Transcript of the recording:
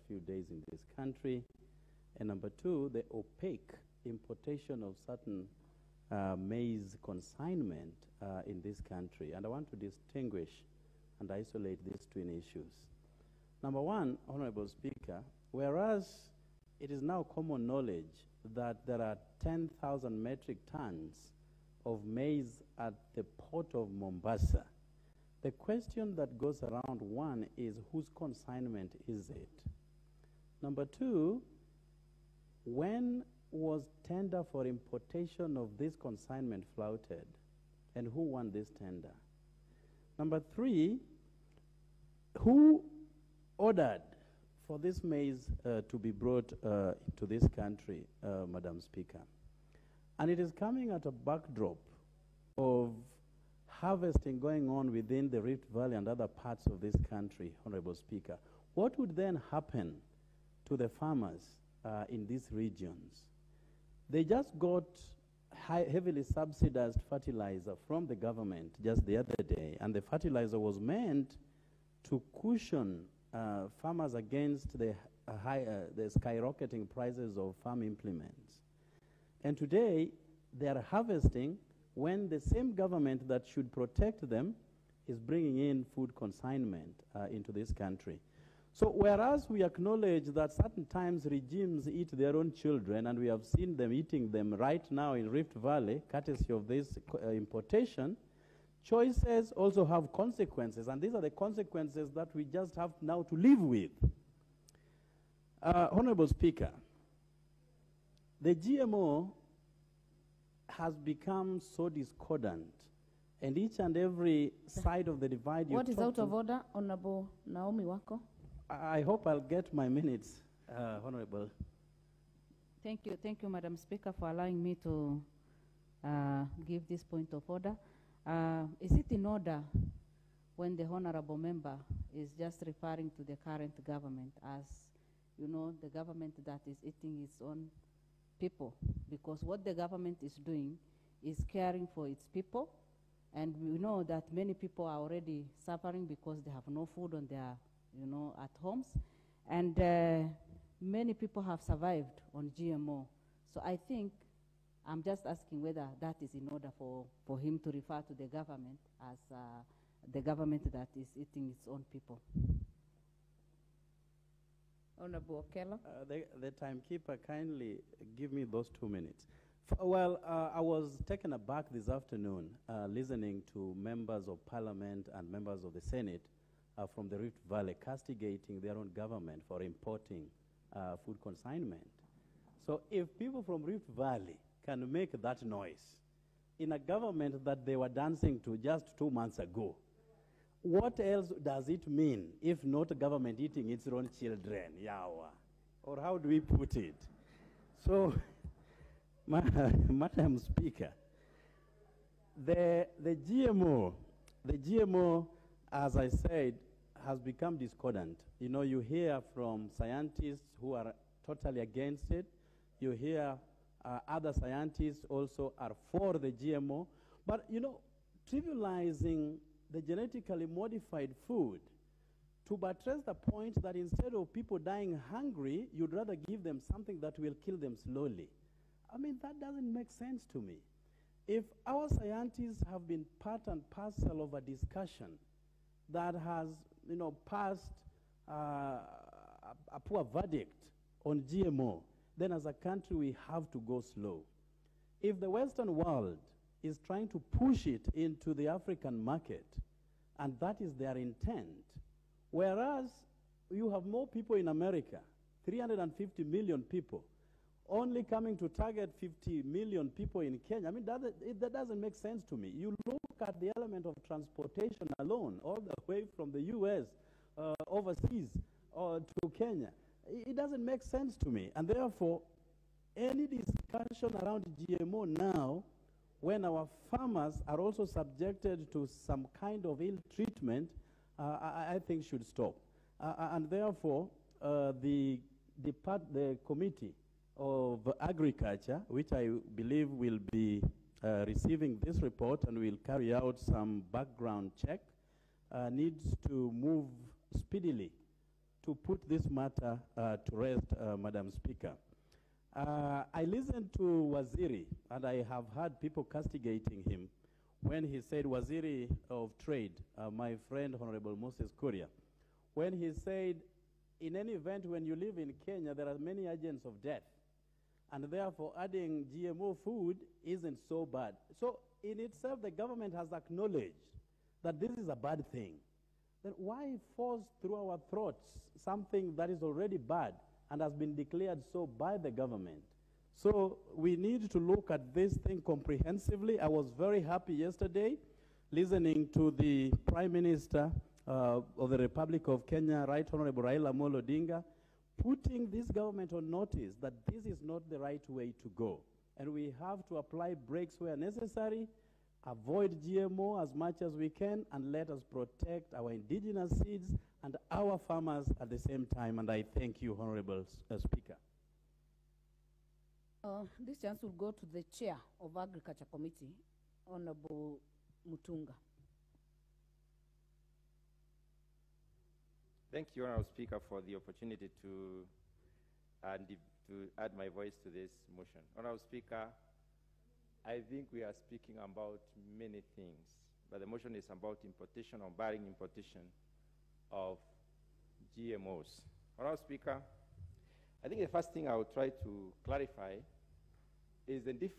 few days in this country. And number two, the opaque importation of certain maize consignment in this country. And I want to distinguish and isolate these twin issues. Number one, Honorable Speaker, whereas it is now common knowledge that there are 10,000 metric tons of maize at the port of Mombasa, the question that goes around, one, is whose consignment is it? Number two, when was tender for importation of this consignment flouted, and who won this tender? Number three, who ordered for this maize to be brought into this country, Madam Speaker? And it is coming at a backdrop of harvesting going on within the Rift Valley and other parts of this country, Honorable Speaker. What would then happen to the farmers in these regions? They just got heavily subsidized fertilizer from the government just the other day, and the fertilizer was meant to cushion farmers against the skyrocketing prices of farm implements. And today, they are harvesting when the same government that should protect them is bringing in food consignment into this country. So whereas we acknowledge that certain times regimes eat their own children, and we have seen them eating them right now in Rift Valley, courtesy of this importation, choices also have consequences, and these are the consequences that we just have now to live with. Honorable Speaker, the GMO has become so discordant, and each and every side of the divide you What is out of order, Honorable Naomi Wako? I hope I'll get my minutes, Honorable. Thank you, Madam Speaker, for allowing me to give this point of order. Is it in order when the honorable member is just referring to the current government as, you know, the government that is eating its own people? Because what the government is doing is caring for its people, and we know that many people are already suffering because they have no food on their, you know, at homes, and many people have survived on GMO. So I think I'm just asking whether that is in order for him to refer to the government as the government that is eating its own people. Honorable Okello. The timekeeper, kindly give me those 2 minutes. Well, I was taken aback this afternoon listening to members of Parliament and members of the Senate from the Rift Valley castigating their own government for importing food consignment. So if people from Rift Valley can make that noise in a government that they were dancing to just 2 months ago, what else does it mean if not a government eating its own children, Yawa? Or how do we put it? So, Madam Speaker, the GMO, as I said, has become discordant. You know, you hear from scientists who are totally against it. You hear other scientists also are for the GMO. But, you know, trivializing the genetically modified food to buttress the point that instead of people dying hungry, you'd rather give them something that will kill them slowly. I mean, that doesn't make sense to me. If our scientists have been part and parcel of a discussion that has, you know, passed a poor verdict on GMO, then as a country we have to go slow. If the Western world is trying to push it into the African market, and that is their intent, whereas you have more people in America, 350 million people, only coming to target 50 million people in Kenya. I mean, that doesn't make sense to me. You look at the element of transportation alone, all the way from the US, overseas, to Kenya. It doesn't make sense to me. And therefore, any discussion around GMO now, when our farmers are also subjected to some kind of ill treatment, I think should stop. And therefore, the Committee of Agriculture, which I believe will be receiving this report and will carry out some background check, needs to move speedily to put this matter to rest, Madam Speaker. I listened to Waziri, and I have heard people castigating him when he said, Waziri of Trade, my friend Honorable Moses Kuria, when he said, in any event, when you live in Kenya, there are many agents of death, and therefore adding GMO food isn't so bad. So in itself, the government has acknowledged that this is a bad thing. Then why force through our throats something that is already bad and has been declared so by the government? So we need to look at this thing comprehensively. I was very happy yesterday listening to the Prime Minister of the Republic of Kenya, Right Honorable Raila Amolo Odinga, putting this government on notice that this is not the right way to go. And we have to apply brakes where necessary, avoid GMO as much as we can, and let us protect our indigenous seeds and our farmers at the same time. And I thank you, Honorable Speaker. This chance will go to the Chair of Agriculture Committee, Honorable Mutunga. Thank you, Honorable Speaker, for the opportunity to add my voice to this motion. Honorable Speaker, I think we are speaking about many things, but the motion is about importation or barring importation of GMOs. Honorable Speaker, I think the first thing I will try to clarify is the difference